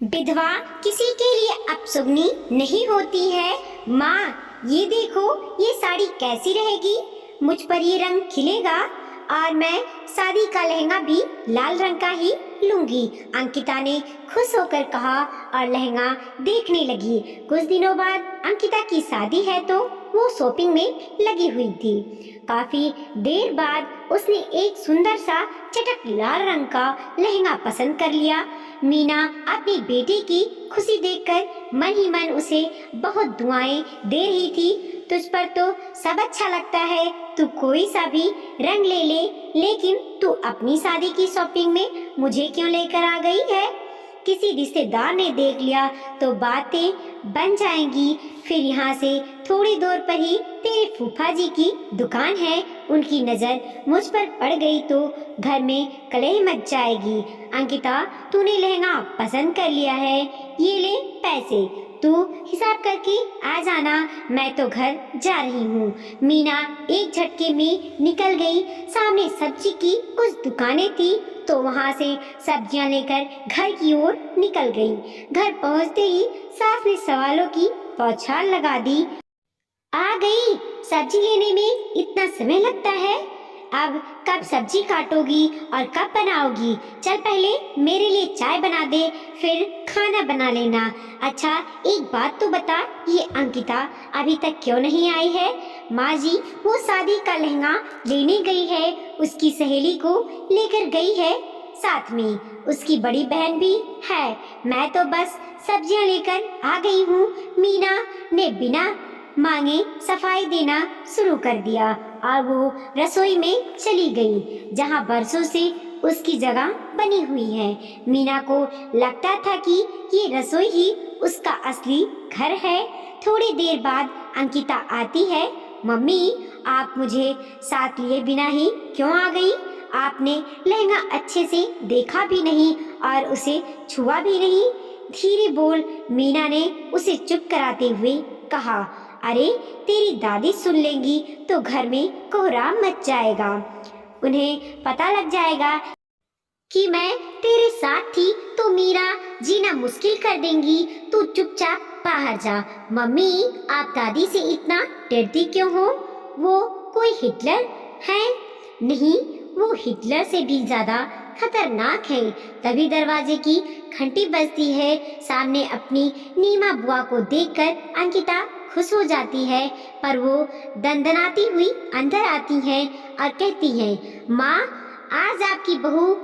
विधवा किसी के लिए अपशुगनी नहीं होती है। माँ, ये देखो, ये साड़ी कैसी रहेगी? मुझ पर ये रंग खिलेगा और मैं शादी का लहंगा भी लाल रंग का ही लूंगी। अंकिता ने खुश होकर कहा और लहंगा देखने लगी। कुछ दिनों बाद अंकिता की शादी है तो वो शॉपिंग में लगी हुई थी। काफी देर बाद उसने एक सुंदर सा चटक लाल रंग का लहंगा पसंद कर लिया। मीना अपनी बेटी की खुशी देखकर मन ही मन उसे बहुत दुआएं दे रही थी। तुझ पर तो सब अच्छा लगता है, तू कोई सा भी रंग ले ले, लेकिन तू अपनी शादी की शॉपिंग में मुझे क्यों लेकर आ गई है? किसी रिश्तेदार ने देख लिया तो बातें बन जाएंगी। फिर यहाँ से थोड़ी दूर पर ही तेरे फूफा जी की दुकान है, उनकी नजर मुझ पर पड़ गई तो घर में कलह मच जाएगी। अंकिता, तूने लहंगा पसंद कर लिया है, ये ले पैसे, तू हिसाब करके आ जाना, मैं तो घर जा रही हूँ। मीना एक झटके में निकल गई। सामने सब्जी की कुछ दुकानें थी तो वहाँ से सब्जियाँ लेकर घर की ओर निकल गई। घर पहुँचते ही सास ने सवालों की बौछार लगा दी। आ गई, सब्जी लेने में इतना समय लगता है? अब कब सब्जी काटोगी और कब बनाओगी? चल पहले मेरे लिए चाय बना दे, फिर खाना बना लेना। अच्छा, एक बात तो बता, ये अंकिता अभी तक क्यों नहीं आई है? माँ जी, वो शादी का लहंगा लेने गई है, उसकी सहेली को लेकर गई है, साथ में उसकी बड़ी बहन भी है। मैं तो बस सब्जियाँ लेकर आ गई हूँ। मीना ने बिना मांगे सफाई देना शुरू कर दिया और वो रसोई में चली गई, जहाँ बरसों से उसकी जगह बनी हुई है। मीना को लगता था कि ये रसोई ही उसका असली घर है। थोड़ी देर बाद अंकिता आती है। मम्मी, आप मुझे साथ लिए बिना ही क्यों आ गई? आपने लहंगा अच्छे से देखा भी नहीं और उसे छुआ भी नहीं। धीरे बोल, मीना ने उसे चुप कराते हुए कहा। अरे, तेरी दादी सुन लेंगी तो घर में कोहराम मच जाएगा, उन्हें पता लग जाएगा कि मैं तेरे साथ थी तो मेरा जीना मुश्किल कर देंगी। तू चुपचाप बाहर जा। मम्मी, आप दादी से इतना डरती क्यों हो? वो कोई हिटलर है? नहीं, वो हिटलर से भी ज्यादा खतरनाक है। तभी दरवाजे की घंटी बजती है। सामने अपनी नीमा बुआ को देखकर अंकिता खुश हो जाती है, पर वो दंदनाती हुई अंदर आती है और कहती है, माँ, आज आपकी बहू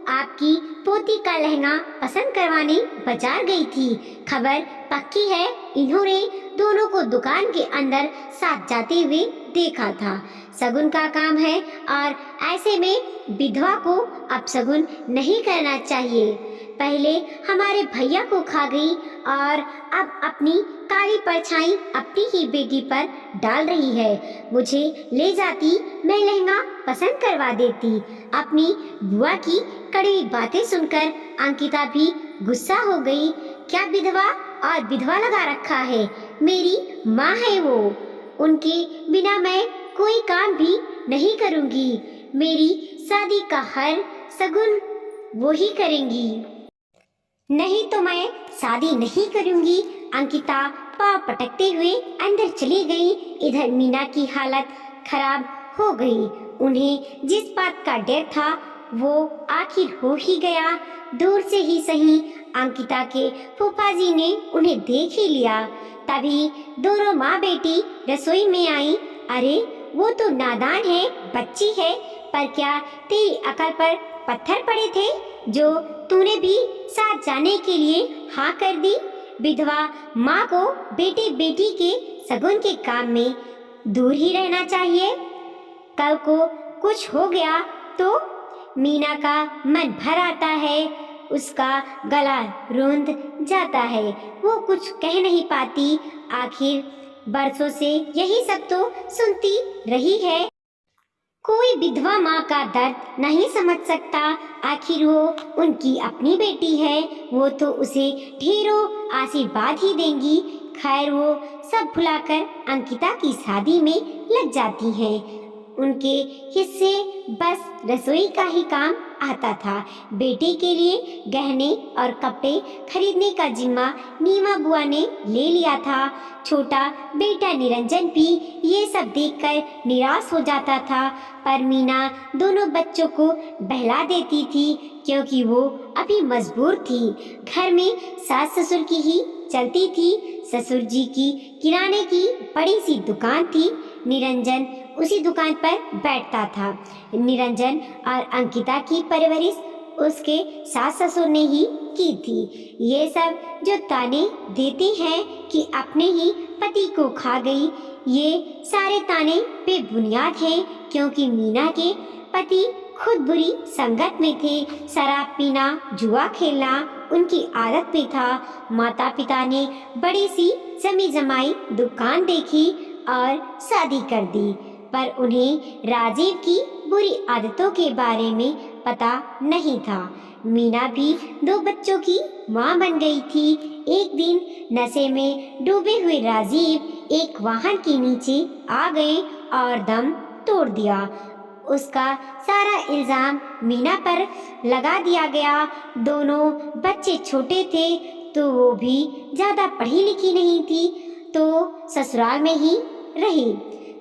आपकी पोती का लहंगा पसंद करवाने बाजार गई थी। खबर पक्की है, इन्होंने दोनों को दुकान के अंदर साथ जाते हुए देखा था। शगुन का काम है और ऐसे में विधवा को अपशगुन नहीं करना चाहिए। पहले हमारे भैया को खा गई और अब अपनी काली परछाई अपनी ही बेटी पर डाल रही है। मुझे ले जाती, मैं लहंगा पसंद करवा देती। अपनी बुआ की कड़वी बातें सुनकर अंकिता भी गुस्सा हो गई। क्या विधवा और विधवा लगा रखा है? मेरी माँ है वो, उनके बिना मैं कोई काम भी नहीं करूँगी। मेरी शादी का हर शगुन वो ही करेंगी, नहीं तो मैं शादी नहीं करूंगी। अंकिता पाँव पटकते हुए अंदर चली गई। इधर मीना की हालत खराब हो गई। उन्हें जिस बात का डर था वो आखिर हो ही गया। दूर से ही सही अंकिता के फूफा जी ने उन्हें देख ही लिया। तभी दोनों माँ बेटी रसोई में आई। अरे, वो तो नादान है, बच्ची है, पर क्या तेरी अकल पर पत्थर पड़े थे जो तूने भी साथ जाने के लिए हाँ कर दी? विधवा माँ को बेटे बेटी के शगुन के काम में दूर ही रहना चाहिए। कल को कुछ हो गया तो मीना का मन भर आता है, उसका गला रूंध जाता है, वो कुछ कह नहीं पाती। आखिर बरसों से यही सब तो सुनती रही है। कोई विधवा माँ का दर्द नहीं समझ सकता। आखिर वो उनकी अपनी बेटी है, वो तो उसे ढेरों आशीर्वाद ही देंगी। खैर, वो सब भुलाकर अंकिता की शादी में लग जाती हैं। उनके हिस्से बस रसोई का ही काम आता था। बेटे के लिए गहने और कपड़े खरीदने का जिम्मा नीमा बुआ ने ले लिया था। छोटा बेटा निरंजन भी ये सब देखकर निराश हो जाता था, पर मीना दोनों बच्चों को बहला देती थी क्योंकि वो अभी मजबूर थी। घर में सास ससुर की ही चलती थी। ससुर जी की किराने की बड़ी सी दुकान थी। निरंजन उसी दुकान पर बैठता था। निरंजन और अंकिता की परवरिश उसके सास ससुर ने ही की थी। ये सब जो ताने देते हैं कि अपने ही पति को खा गई, ये सारे ताने बेबुनियाद हैं, क्योंकि मीना के पति खुद बुरी संगत में थे। शराब पीना, जुआ खेलना उनकी आदत पे था। माता पिता ने बड़ी सी जमी जमाई दुकान देखी और शादी कर दी, पर उन्हें राजीव की बुरी आदतों के बारे में पता नहीं था। मीना भी 2 बच्चों की मां बन गई थी। एक दिन नशे में डूबे हुए राजीव एक वाहन के नीचे आ गए और दम तोड़ दिया। उसका सारा इल्जाम मीना पर लगा दिया गया। दोनों बच्चे छोटे थे तो वो भी ज्यादा पढ़ी लिखी नहीं थी, तो ससुराल में ही रही।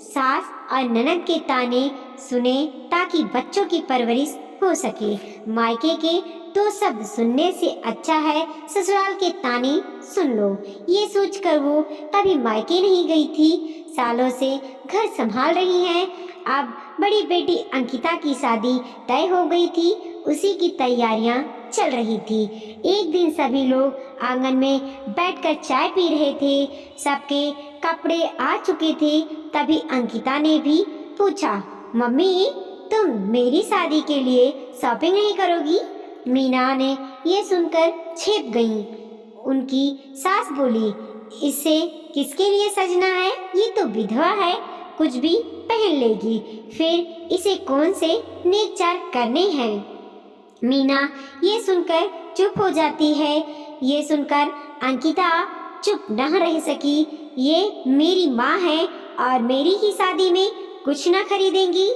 सास और ननद के ताने सुने ताकि बच्चों की परवरिश हो सके। मायके के 2 शब्द सुनने से अच्छा है ससुराल के ताने सुन लो, ये सोचकर वो कभी मायके नहीं गई थी। सालों से घर संभाल रही हैं। अब बड़ी बेटी अंकिता की शादी तय हो गई थी, उसी की तैयारियां चल रही थी। एक दिन सभी लोग आंगन में बैठकर चाय पी रहे थे। सबके कपड़े आ चुके थे। तभी अंकिता ने भी पूछा, मम्मी तुम मेरी शादी के लिए शॉपिंग नहीं करोगी? मीना ने ये सुनकर छेप गई। उनकी सास बोली, इससे किसके लिए सजना है? ये तो विधवा है, कुछ भी पहन लेगी, फिर इसे कौन से नेक चार करने हैं। मीना ये सुनकर चुप हो जाती है। ये सुनकर अंकिता चुप न रह सकी। ये मेरी माँ है और मेरी ही शादी में कुछ न खरीदेंगी,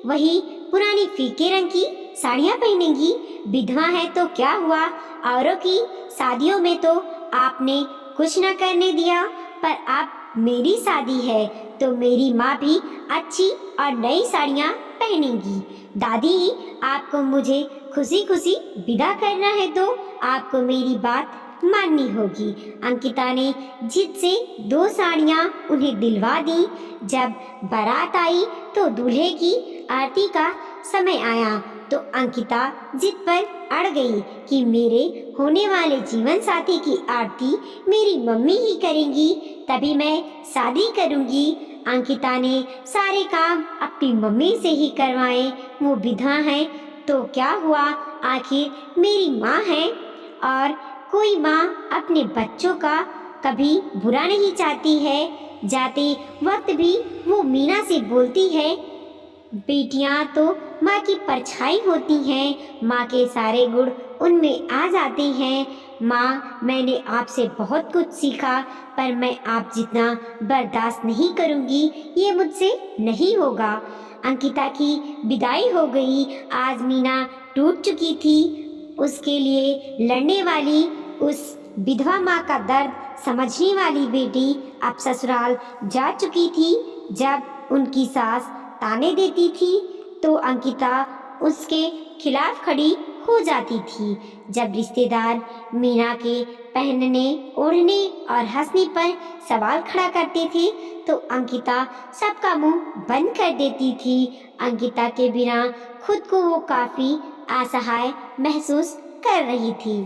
वही पुरानी फीके रंग की साड़ियाँ पहनेंगी। विधवा है तो क्या हुआ, औरों की शादियों में तो आपने कुछ न करने दिया, पर अब मेरी शादी है तो मेरी माँ भी अच्छी और नई साड़ियाँ पहनेंगी। दादी, आपको मुझे खुशी खुशी विदा करना है तो आपको मेरी बात माननी होगी। अंकिता ने जिद से 2 साड़ियाँ उन्हें दिलवा दी। जब बारात आई तो दूल्हे की आरती का समय आया तो अंकिता जिद पर अड़ गई कि मेरे होने वाले जीवन साथी की आरती मेरी मम्मी ही करेंगी, तभी मैं शादी करूंगी। अंकिता ने सारे काम अपनी मम्मी से ही करवाए। वो विधवा है तो क्या हुआ, आखिर मेरी माँ है और कोई माँ अपने बच्चों का कभी बुरा नहीं चाहती है। जाते वक्त भी वो मीना से बोलती है, बेटियां तो माँ की परछाई होती हैं, माँ के सारे गुण उनमें आ जाते हैं। माँ, मैंने आपसे बहुत कुछ सीखा, पर मैं आप जितना बर्दाश्त नहीं करूँगी, ये मुझसे नहीं होगा। अंकिता की विदाई हो गई। आज मीना टूट चुकी थी। उसके लिए लड़ने वाली, उस विधवा माँ का दर्द समझने वाली बेटी अब ससुराल जा चुकी थी। जब उनकी सास ताने देती थी तो अंकिता उसके खिलाफ खड़ी हो जाती थी। जब रिश्तेदार मीना के पहनने, ओढ़ने और हंसने पर सवाल खड़ा करते थे तो अंकिता सबका मुंह बंद कर देती थी। अंकिता के बिना खुद को वो काफी असहाय महसूस कर रही थी।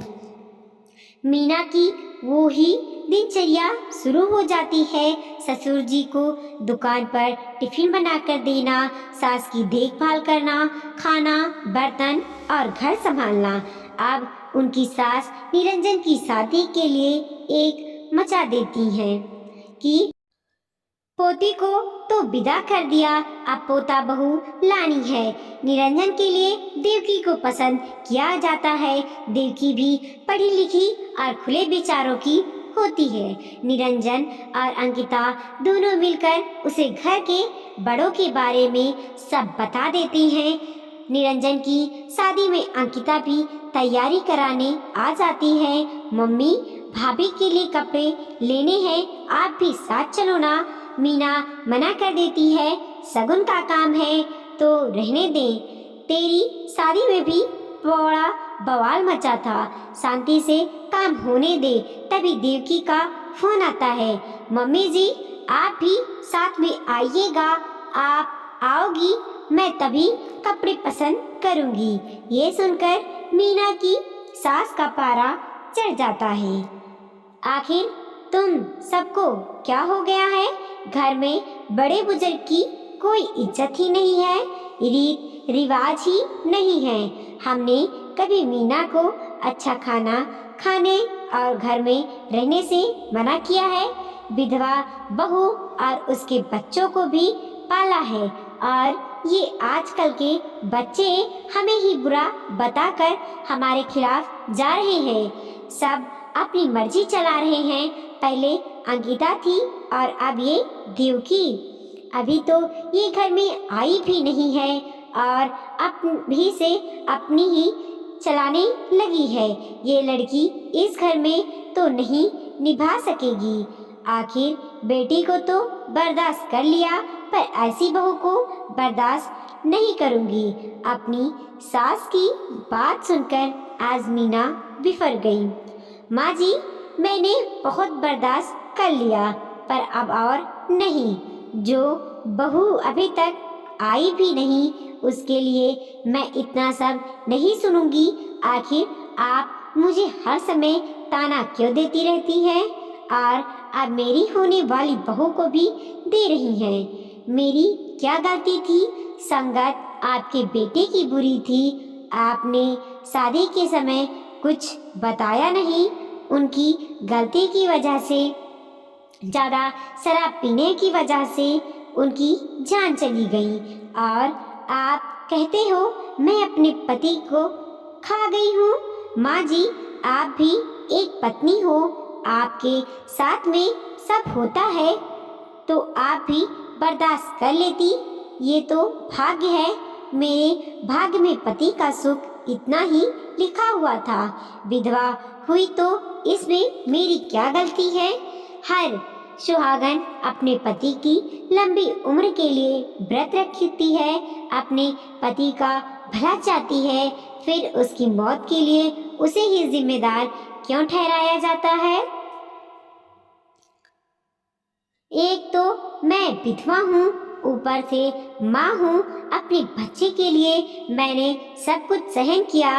मीना की वो ही दिनचर्या शुरू हो जाती है। ससुर जी को दुकान पर टिफिन बनाकर देना, सास की देखभाल करना, खाना, बर्तन और घर संभालना। अब उनकी सास निरंजन की शादी के लिए एक मचा देती हैं कि पोती को तो विदा कर दिया, अब पोता बहू लानी है। निरंजन के लिए देवकी को पसंद किया जाता है। देवकी भी पढ़ी लिखी और खुले विचारों की होती है। निरंजन और अंकिता दोनों मिलकर उसे घर के बड़ों के बारे में सब बता देती हैं। निरंजन की शादी में अंकिता भी तैयारी कराने आ जाती है। मम्मी, भाभी के लिए कपड़े लेने हैं, आप भी साथ चलो ना। मीना मना कर देती है, शगुन का काम है तो रहने दे। तेरी शादी में भी बड़ा बवाल मचा था, शांति से काम होने दे। तभी देवकी का फोन आता है, मम्मी जी आप भी साथ में आइएगा, आप आओगी मैं तभी कपड़े पसंद करूंगी। ये सुनकर मीना की सास का पारा चढ़ जाता है। आखिर तुम सबको क्या हो गया है? घर में बड़े बुजुर्ग की कोई इज्जत ही नहीं है, रीत रिवाज ही नहीं है। हमने कभी मीना को अच्छा खाना खाने और घर में रहने से मना किया है? विधवा बहू और उसके बच्चों को भी पाला है और ये आजकल के बच्चे हमें ही बुरा बताकर हमारे खिलाफ जा रहे हैं। सब अपनी मर्जी चला रहे हैं। पहले अंकिता थी और अब ये देवकी। अभी तो ये घर में आई भी नहीं है और भी से अपनी ही चलाने लगी है। ये लड़की इस घर में तो नहीं निभा सकेगी। आखिर बेटी को तो बर्दाश्त कर लिया, पर ऐसी बहू को बर्दाश्त नहीं करूंगी। अपनी सास की बात सुनकर आज मीना बिफर गई। माँ जी, मैंने बहुत बर्दाश्त कर लिया, पर अब और नहीं। जो बहू अभी तक आई भी नहीं, उसके लिए मैं इतना सब नहीं सुनूंगी। आखिर आप मुझे हर समय ताना क्यों देती रहती हैं और अब मेरी होने वाली बहू को भी दे रही हैं। मेरी क्या गलती थी? संगत आपके बेटे की बुरी थी। आपने शादी के समय कुछ बताया नहीं। उनकी गलती की वजह से, ज़्यादा शराब पीने की वजह से उनकी जान चली गई और आप कहते हो मैं अपने पति को खा गई हूँ। माँ जी, आप भी एक पत्नी हो, आपके साथ में सब होता है तो आप भी बर्दाश्त कर लेती। ये तो भाग्य है, मेरे भाग्य में पति का सुख इतना ही लिखा हुआ था। विधवा हुई तो इसमें मेरी क्या गलती है? हर सुहागन अपने पति की लंबी उम्र के लिए व्रत रखती है, अपने पति का भला चाहती है, फिर उसकी मौत के लिए उसे ही जिम्मेदार क्यों ठहराया जाता है? एक तो मैं विधवा हूँ, ऊपर से माँ हूँ। अपने बच्चे के लिए मैंने सब कुछ सहन किया।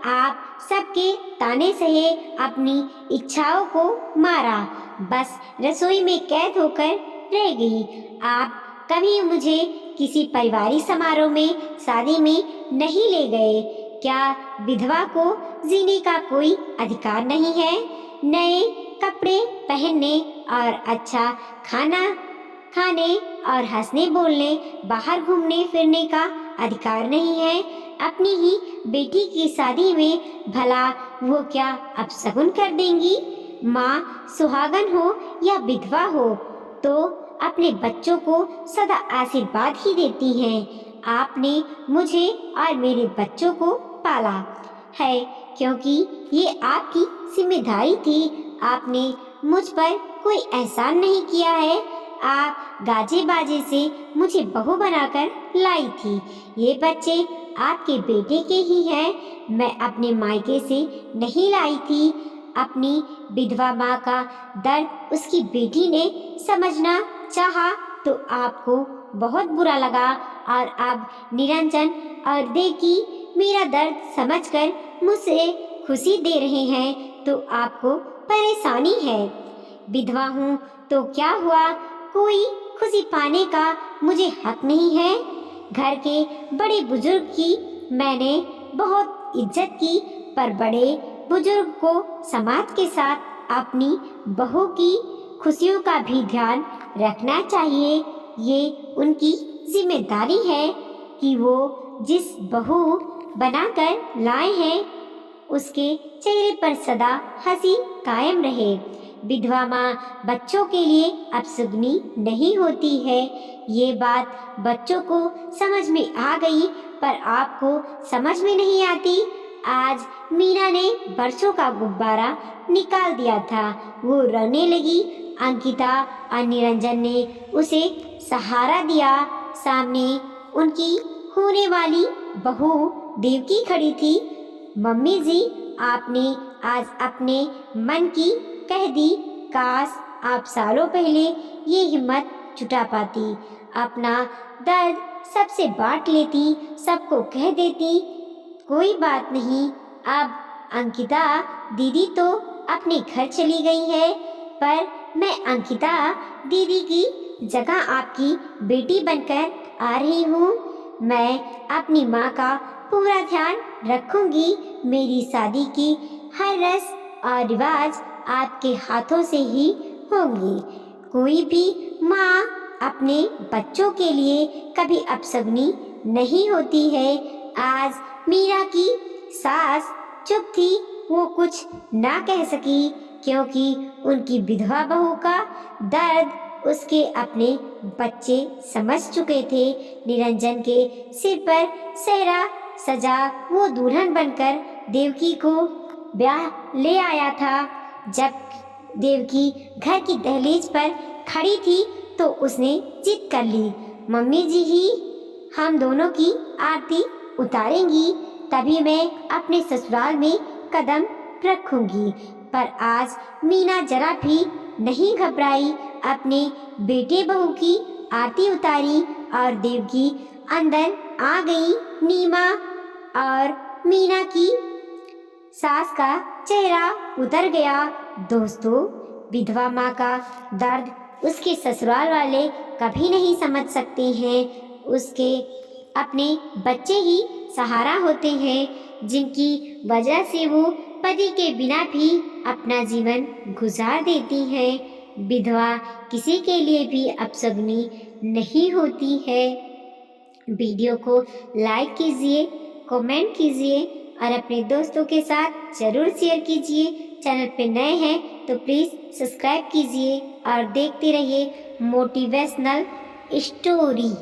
आप सबके ताने सहे, अपनी इच्छाओं को मारा, बस रसोई में कैद होकर रह गई। आप कभी मुझे किसी पारिवारिक समारोह में, शादी में नहीं ले गए। क्या विधवा को जीने का कोई अधिकार नहीं है? नए कपड़े पहनने और अच्छा खाना खाने और हंसने बोलने, बाहर घूमने फिरने का अधिकार नहीं है? अपनी ही बेटी की शादी में भला वो क्या अपशगुन कर देंगी? माँ सुहागन हो या विधवा हो तो अपने बच्चों को सदा आशीर्वाद ही देती हैं। आपने मुझे और मेरे बच्चों को पाला है क्योंकि ये आपकी जिम्मेदारी थी। आपने मुझ पर कोई एहसान नहीं किया है। आप गाजे बाजे से मुझे बहू बनाकर लाई थी। ये बच्चे आपके बेटे के ही हैं, मैं अपने मायके से नहीं लाई थी। अपनी विधवा माँ का दर्द उसकी बेटी ने समझना चाहा तो आपको बहुत बुरा लगा और अब निरंजन और देवकी मेरा दर्द समझकर मुझसे खुशी दे रहे हैं तो आपको परेशानी है। विधवा हूँ तो क्या हुआ, कोई खुशी पाने का मुझे हक नहीं है? घर के बड़े बुजुर्ग की मैंने बहुत इज्जत की, पर बड़े बुजुर्ग को समाज के साथ अपनी बहू की खुशियों का भी ध्यान रखना चाहिए। ये उनकी जिम्मेदारी है कि वो जिस बहू बनाकर लाए हैं उसके चेहरे पर सदा हंसी कायम रहे। विधवा माँ बच्चों के लिए अपशगुनी नहीं होती है। ये बात बच्चों को समझ में आ गई, पर आपको समझ में नहीं आती। आज मीना ने बरसों का गुब्बारा निकाल दिया था। वो रोने लगी। अंकिता और निरंजन ने उसे सहारा दिया। सामने उनकी होने वाली बहू देवकी खड़ी थी। मम्मी जी, आपने आज अपने मन की कह दी। काश आप सालों पहले ये हिम्मत जुटा पाती, अपना दर्द सबसे बांट लेती, सबको कह देती। कोई बात नहीं, अब अंकिता दीदी तो अपने घर चली गई है, पर मैं अंकिता दीदी की जगह आपकी बेटी बनकर आ रही हूँ। मैं अपनी माँ का पूरा ध्यान रखूंगी। मेरी शादी की हर रस्म और रिवाज आपके हाथों से ही होंगी। कोई भी माँ अपने बच्चों के लिए कभी अपशगुनी नहीं होती है। आज मीरा की सास चुप थी। वो कुछ ना कह सकी, क्योंकि उनकी विधवा बहू का दर्द उसके अपने बच्चे समझ चुके थे। निरंजन के सिर पर सेहरा सजा वो दुल्हन बनकर देवकी को ब्याह ले आया था। जब देवकी घर की दहलीज पर खड़ी थी तो उसने जिद कर ली, मम्मी जी ही हम दोनों की आरती उतारेंगी, तभी मैं अपने ससुराल में कदम रखूंगी। पर आज मीना जरा भी नहीं घबराई। अपने बेटे बहू की आरती उतारी और देवकी अंदर आ गई। नीमा और मीना की सास का चेहरा उतर गया। दोस्तों, विधवा माँ का दर्द उसके ससुराल वाले कभी नहीं समझ सकते हैं। उसके अपने बच्चे ही सहारा होते हैं, जिनकी वजह से वो पति के बिना भी अपना जीवन गुजार देती है। विधवा किसी के लिए भी अपशगुनी नहीं होती है। वीडियो को लाइक कीजिए, कमेंट कीजिए और अपने दोस्तों के साथ ज़रूर शेयर कीजिए। चैनल पे नए हैं तो प्लीज़ सब्सक्राइब कीजिए और देखते रहिए मोटिवेशनल स्टोरी।